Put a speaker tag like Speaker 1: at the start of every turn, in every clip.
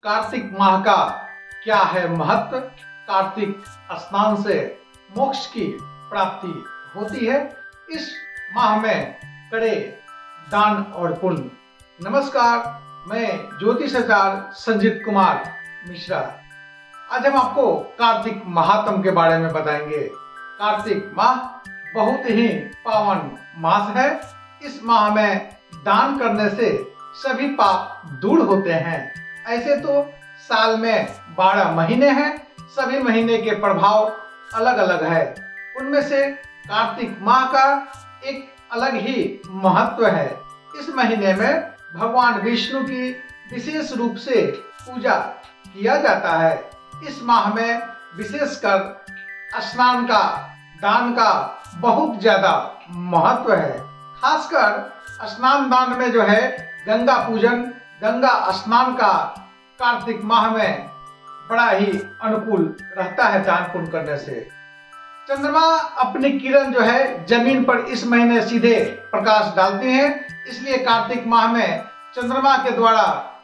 Speaker 1: कार्तिक माह का क्या है महत्व। कार्तिक स्नान से मोक्ष की प्राप्ति होती है। इस माह में करे दान और पुण्य। नमस्कार, मैं ज्योतिषाचार्य संजीत कुमार मिश्रा। आज हम आपको कार्तिक महात्म के बारे में बताएंगे। कार्तिक माह बहुत ही पावन मास है। इस माह में दान करने से सभी पाप दूर होते हैं। ऐसे तो साल में 12 महीने हैं, सभी महीने के प्रभाव अलग अलग है। उनमें से कार्तिक माह का एक अलग ही महत्व है। इस महीने में भगवान विष्णु की विशेष रूप से पूजा किया जाता है। इस माह में विशेषकर स्नान का, दान का बहुत ज्यादा महत्व है। खासकर स्नान दान में जो है गंगा पूजन, गंगा स्नान का कार्तिक माह में बड़ा ही अनुकूल रहता है दान पुण्य करने से। चंद्रमा अपनी किरण जो है जमीन पर इस महीने सीधे प्रकाश डालती हैं, इसलिए कार्तिक माह में चंद्रमा के द्वारा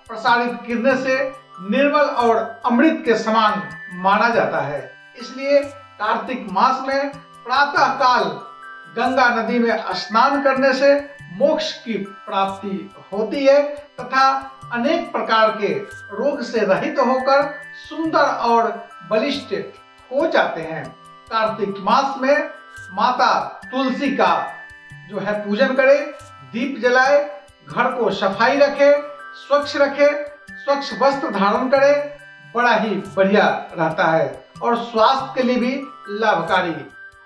Speaker 1: प्रसारित किरणें से निर्मल और अमृत के समान माना जाता है। इसलिए कार्तिक मास में प्रातः काल गंगा नदी में स्नान करने से मोक्ष की प्राप्ति होती है तथा अनेक प्रकार के रोग से रहित होकर सुंदर और बलिष्ठ हो जाते हैं। कार्तिक मास में माता तुलसी का जो है पूजन करे, दीप जलाए, घर को सफाई रखे, स्वच्छ वस्त्र धारण करे, बड़ा ही बढ़िया रहता है और स्वास्थ्य के लिए भी लाभकारी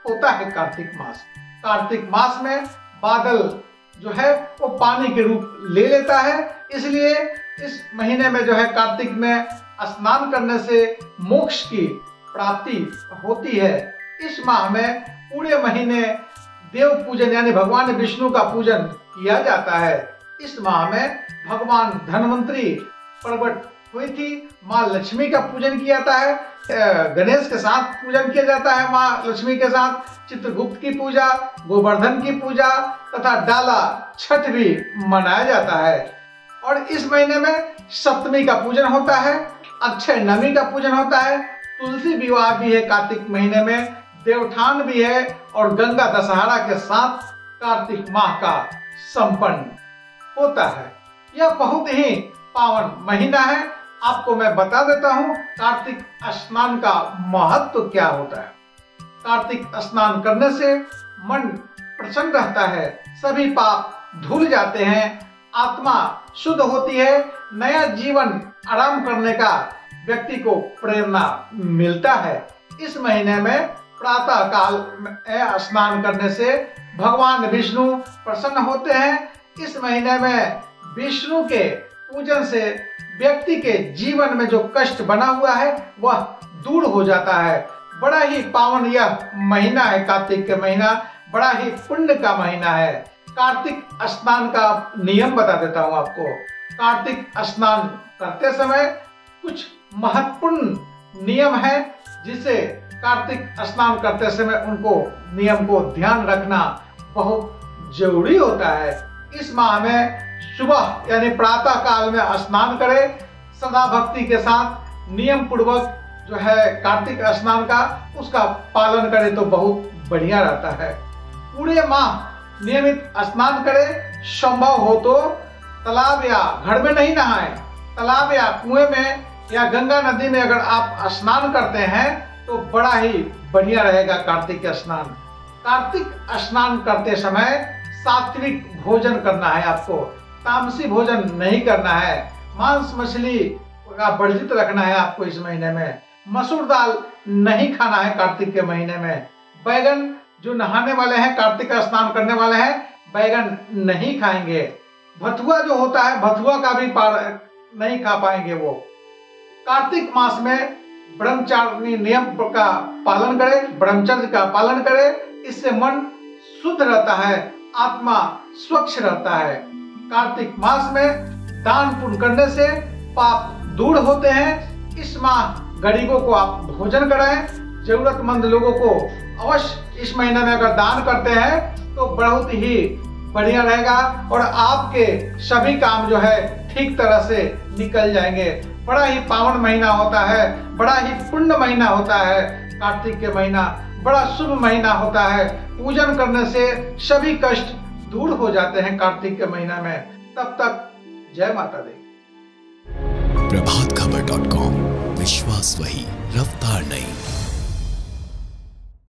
Speaker 1: होता है कार्तिक मास। कार्तिक मास में बादल जो है वो पानी के रूप ले लेता है, इसलिए इस महीने में जो है कार्तिक में स्नान करने से मोक्ष की प्राप्ति होती है। इस माह में पूरे महीने देव पूजन यानी भगवान विष्णु का पूजन किया जाता है। इस माह में भगवान धनवंतरी प्रकट हुई थी, माँ लक्ष्मी का पूजन किया जाता है, गणेश के साथ पूजन किया जाता है, माँ लक्ष्मी के साथ चित्रगुप्त की पूजा, गोवर्धन की पूजा तथा डाला छठ भी मनाया जाता है। और इस महीने में सप्तमी का पूजन होता है, अक्षय नवमी का पूजन होता है, तुलसी विवाह भी है कार्तिक महीने में, देवठान भी है और गंगा दशहरा के साथ कार्तिक माह का संपन्न होता है। यह बहुत ही पावन महीना है। आपको मैं बता देता हूँ कार्तिक स्नान का महत्व क्या होता है। कार्तिक स्नान करने से मन प्रसन्न रहता है, सभी पाप धुल जाते हैं, आत्मा शुद्ध होती है, नया जीवन आराम करने का व्यक्ति को प्रेरणा मिलता है। इस महीने में प्रातः काल में स्नान करने से भगवान विष्णु प्रसन्न होते हैं। इस महीने में विष्णु के पूजन से व्यक्ति के जीवन में जो कष्ट बना हुआ है वह दूर हो जाता है। बड़ा ही पावन यह महीना है। कार्तिक का महीना बड़ा ही पुण्य का महीना है। कार्तिक स्नान का नियम बता देता हूँ आपको। कार्तिक स्नान करते समय कुछ महत्वपूर्ण नियम है जिसे कार्तिक स्नान करते समय उनको नियम को ध्यान रखना बहुत जरूरी होता है। इस माह में सुबह यानी प्रातः काल में स्नान करें, सदा भक्ति के साथ नियम पूर्वक जो है कार्तिक स्नान का उसका पालन करें तो बहुत बढ़िया रहता है। पूरे माह नियमित स्नान करें। संभव हो तो तालाब या घर में नहीं नहाएं, तालाब या कुएं में या गंगा नदी में अगर आप स्नान करते हैं तो बड़ा ही बढ़िया रहेगा कार्तिक स्नान। कार्तिक स्नान करते समय सात्विक भोजन करना है आपको, तामसी भोजन नहीं करना है, मांस मछली का वर्जित रखना है आपको। इस महीने में मसूर दाल नहीं खाना है कार्तिक के महीने में। बैगन जो नहाने वाले हैं, कार्तिक का स्नान करने वाले हैं, बैगन नहीं खाएंगे। भथुआ जो होता है, भथुआ का भी नहीं खा पाएंगे वो। कार्तिक मास में ब्रह्मचारिणी नियम का पालन करें, ब्रह्मचर्य का पालन करें, इससे मन शुद्ध रहता है, आत्मा स्वच्छ रहता है। कार्तिक मास में दान पुण्य करने से पाप दूर होते हैं। इस माह गरीबों को आप भोजन कराएं, जरूरतमंद लोगों को अवश्य इस महीने में अगर दान करते हैं तो बहुत ही बढ़िया रहेगा और आपके सभी काम जो है ठीक तरह से निकल जाएंगे। बड़ा ही पावन महीना होता है, बड़ा ही पुण्य महीना होता है। कार्तिक के महीना बड़ा शुभ महीना होता है। पूजन करने से सभी कष्ट दूर हो जाते हैं कार्तिक के महीना में। तब तक जय माता दी।
Speaker 2: प्रभातखबर.com, विश्वास वही, रफ्तार नहीं।